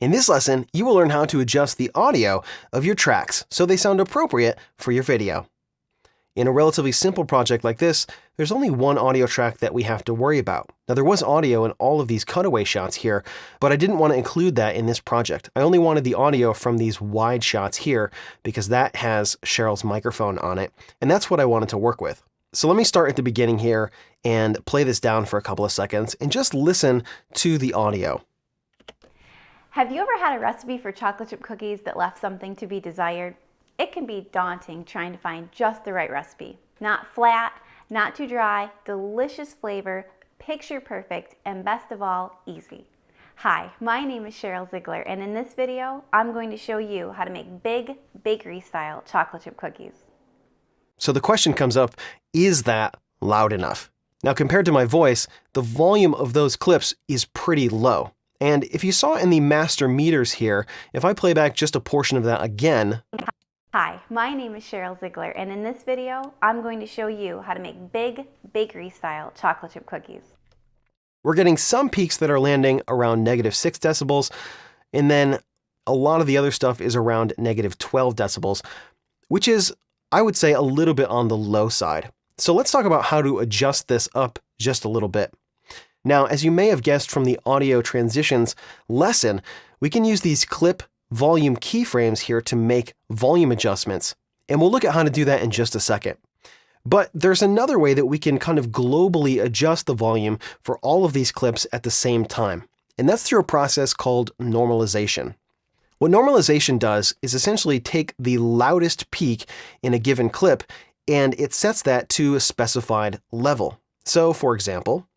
In this lesson, you will learn how to adjust the audio of your tracks so they sound appropriate for your video. In a relatively simple project like this, there's only one audio track that we have to worry about. Now, there was audio in all of these cutaway shots here, but I didn't want to include that in this project. I only wanted the audio from these wide shots here because that has Cheryl's microphone on it, and that's what I wanted to work with. So let me start at the beginning here and play this down for a couple of seconds and just listen to the audio. Have you ever had a recipe for chocolate chip cookies that left something to be desired? It can be daunting trying to find just the right recipe. Not flat, not too dry, delicious flavor, picture perfect, and best of all, easy. Hi, my name is Cheryl Ziegler, and in this video, I'm going to show you how to make big bakery-style chocolate chip cookies. So the question comes up, is that loud enough? Now, compared to my voice, the volume of those clips is pretty low. And if you saw in the master meters here, if I play back just a portion of that again. Hi, my name is Cheryl Ziegler, and in this video, I'm going to show you how to make big bakery-style chocolate chip cookies. We're getting some peaks that are landing around -6 decibels, and then a lot of the other stuff is around -12 decibels, which is, I would say, a little bit on the low side. So let's talk about how to adjust this up just a little bit. Now, as you may have guessed from the audio transitions lesson, we can use these clip volume keyframes here to make volume adjustments, and we'll look at how to do that in just a second. But there's another way that we can kind of globally adjust the volume for all of these clips at the same time, and that's through a process called normalization. What normalization does is essentially take the loudest peak in a given clip, and it sets that to a specified level. So, for example,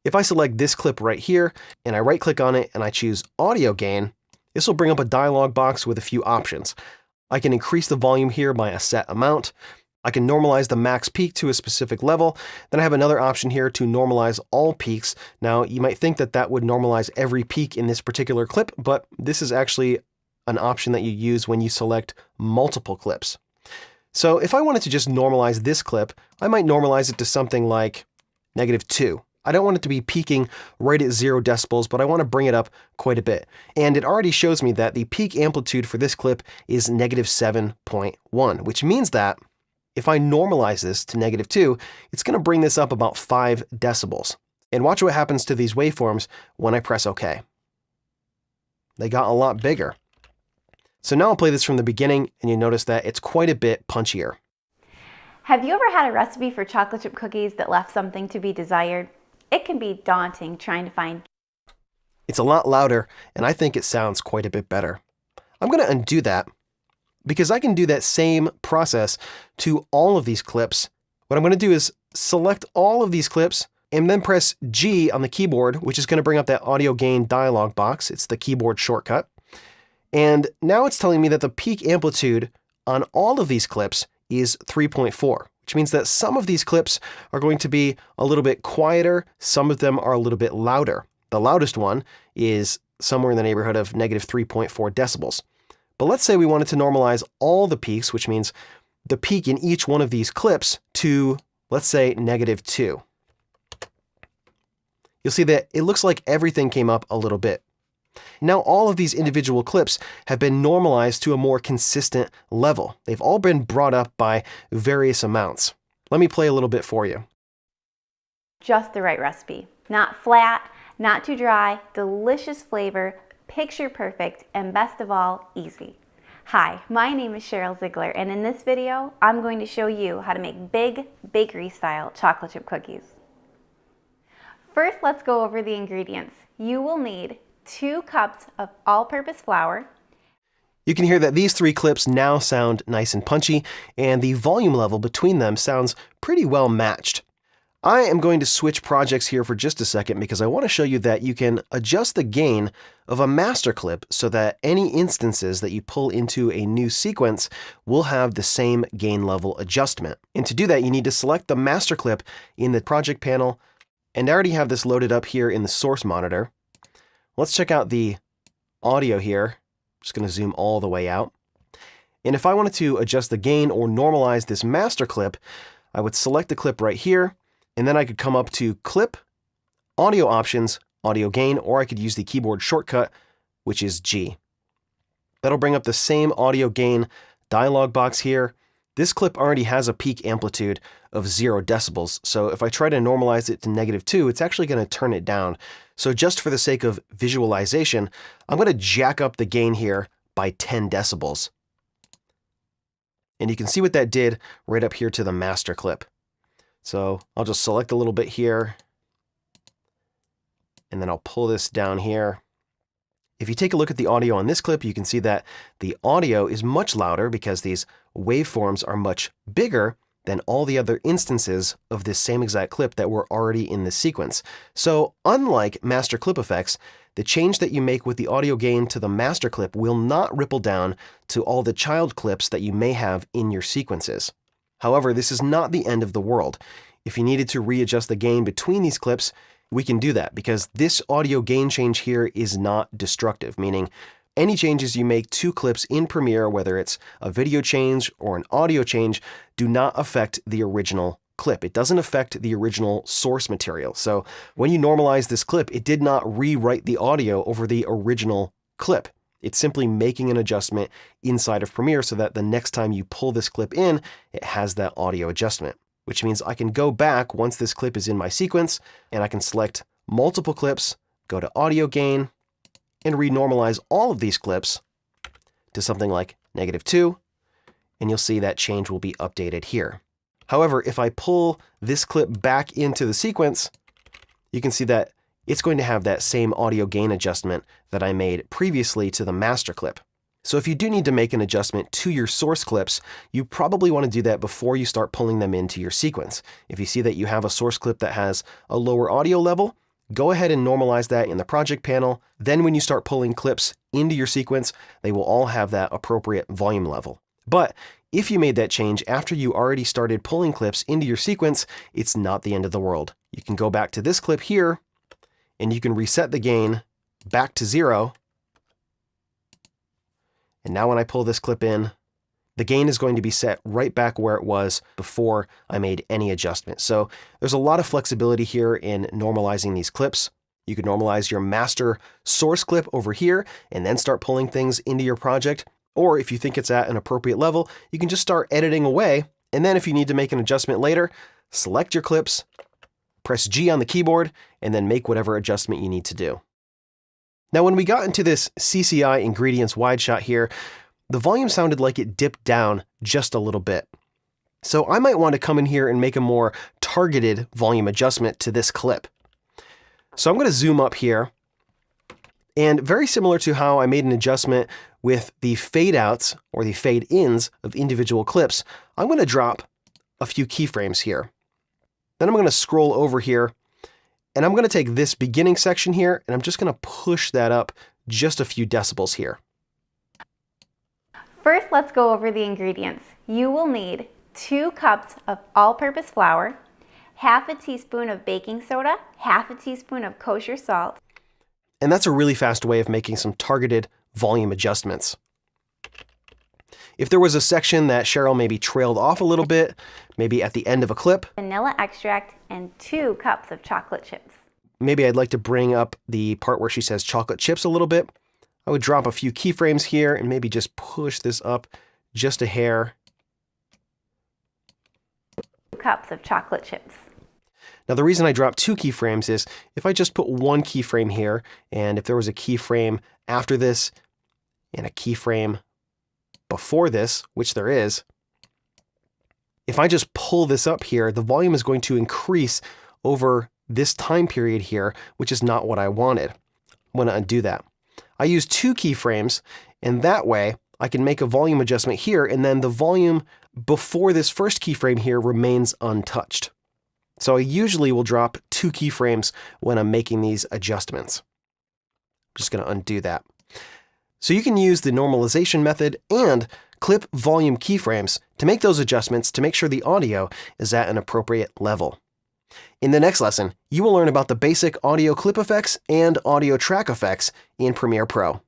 if I select this clip right here, and I right-click on it and I choose Audio Gain, this will bring up a dialog box with a few options. I can increase the volume here by a set amount. I can normalize the max peak to a specific level. Then I have another option here to normalize all peaks. Now, you might think that that would normalize every peak in this particular clip, but this is actually an option that you use when you select multiple clips. So if I wanted to just normalize this clip, I might normalize it to something like -2. I don't want it to be peaking right at 0 decibels, but I want to bring it up quite a bit. And it already shows me that the peak amplitude for this clip is -7.1, which means that if I normalize this to -2, it's going to bring this up about 5 decibels. And watch what happens to these waveforms when I press OK. They got a lot bigger. So now I'll play this from the beginning, and you notice that it's quite a bit punchier. Have you ever had a recipe for chocolate chip cookies that left something to be desired? It can be daunting trying to find. It's a lot louder, and I think it sounds quite a bit better. I'm going to undo that because I can do that same process to all of these clips. What I'm going to do is select all of these clips and then press G on the keyboard, which is going to bring up that audio gain dialog box. It's the keyboard shortcut. And now it's telling me that the peak amplitude on all of these clips is 3.4. Which means that some of these clips are going to be a little bit quieter, some of them are a little bit louder. The loudest one is somewhere in the neighborhood of -3.4 decibels. But let's say we wanted to normalize all the peaks, which means the peak in each one of these clips to, let's say, -2. You'll see that it looks like everything came up a little bit. Now all of these individual clips have been normalized to a more consistent level. They've all been brought up by various amounts. Let me play a little bit for you. Just the right recipe. Not flat, not too dry, delicious flavor, picture perfect, and best of all, easy. Hi, my name is Cheryl Ziegler, and in this video, I'm going to show you how to make big bakery-style chocolate chip cookies. First, let's go over the ingredients. You will need 2 cups of all-purpose flour. You can hear that these 3 clips now sound nice and punchy, and the volume level between them sounds pretty well matched. I am going to switch projects here for just a second because I want to show you that you can adjust the gain of a master clip so that any instances that you pull into a new sequence will have the same gain level adjustment. And to do that, you need to select the master clip in the project panel, and I already have this loaded up here in the source monitor. Let's check out the audio here. I'm just going to zoom all the way out. And if I wanted to adjust the gain or normalize this master clip, I would select the clip right here, and then I could come up to Clip, Audio Options, Audio Gain, or I could use the keyboard shortcut which is G. That'll bring up the same audio gain dialog box here. This clip already has a peak amplitude of 0 decibels, so if I try to normalize it to -2, it's actually going to turn it down. So just for the sake of visualization, I'm going to jack up the gain here by 10 decibels. And you can see what that did right up here to the master clip. So I'll just select a little bit here, and then I'll pull this down here. If you take a look at the audio on this clip, you can see that the audio is much louder because these waveforms are much bigger than all the other instances of this same exact clip that were already in this sequence. So unlike master clip effects, the change that you make with the audio gain to the master clip will not ripple down to all the child clips that you may have in your sequences. However, this is not the end of the world. If you needed to readjust the gain between these clips, we can do that because this audio gain change here is not destructive, meaning any changes you make to clips in Premiere, whether it's a video change or an audio change, do not affect the original clip. It doesn't affect the original source material. So when you normalize this clip, it did not rewrite the audio over the original clip. It's simply making an adjustment inside of Premiere so that the next time you pull this clip in, it has that audio adjustment, which means I can go back once this clip is in my sequence, and I can select multiple clips, go to audio gain, and renormalize all of these clips to something like -2, and you'll see that change will be updated here. However, if I pull this clip back into the sequence, you can see that it's going to have that same audio gain adjustment that I made previously to the master clip. So if you do need to make an adjustment to your source clips, you probably want to do that before you start pulling them into your sequence. If you see that you have a source clip that has a lower audio level, go ahead and normalize that in the project panel. Then when you start pulling clips into your sequence, they will all have that appropriate volume level. But if you made that change after you already started pulling clips into your sequence, it's not the end of the world. You can go back to this clip here, and you can reset the gain back to 0. And now when I pull this clip in, the gain is going to be set right back where it was before I made any adjustment. So there's a lot of flexibility here in normalizing these clips. You can normalize your master source clip over here and then start pulling things into your project. Or if you think it's at an appropriate level, you can just start editing away. And then if you need to make an adjustment later, select your clips, press G on the keyboard, and then make whatever adjustment you need to do. Now, when we got into this CCI ingredients wide shot here, the volume sounded like it dipped down just a little bit. So I might want to come in here and make a more targeted volume adjustment to this clip. So I'm going to zoom up here, and very similar to how I made an adjustment with the fade outs or the fade ins of individual clips, I'm going to drop a few keyframes here. Then I'm going to scroll over here, and I'm going to take this beginning section here, and I'm just going to push that up just a few decibels here. First, let's go over the ingredients. You will need 2 cups of all-purpose flour, half a teaspoon of baking soda, half a teaspoon of kosher salt. And that's a really fast way of making some targeted volume adjustments. If there was a section that Cheryl maybe trailed off a little bit, maybe at the end of a clip, Vanilla extract and 2 cups of chocolate chips. Maybe I'd like to bring up the part where she says chocolate chips a little bit. I would drop a few keyframes here and maybe just push this up just a hair. 2 cups of chocolate chips. Now the reason I dropped 2 keyframes is if I just put 1 keyframe here, and if there was a keyframe after this and a keyframe before this, which there is, if I just pull this up here, the volume is going to increase over this time period here, which is not what I wanted. I'm going to undo that. I use 2 keyframes, and that way I can make a volume adjustment here, and then the volume before this first keyframe here remains untouched. So I usually will drop 2 keyframes when I'm making these adjustments. I'm just going to undo that. So you can use the normalization method and clip volume keyframes to make those adjustments to make sure the audio is at an appropriate level. In the next lesson, you will learn about the basic audio clip effects and audio track effects in Premiere Pro.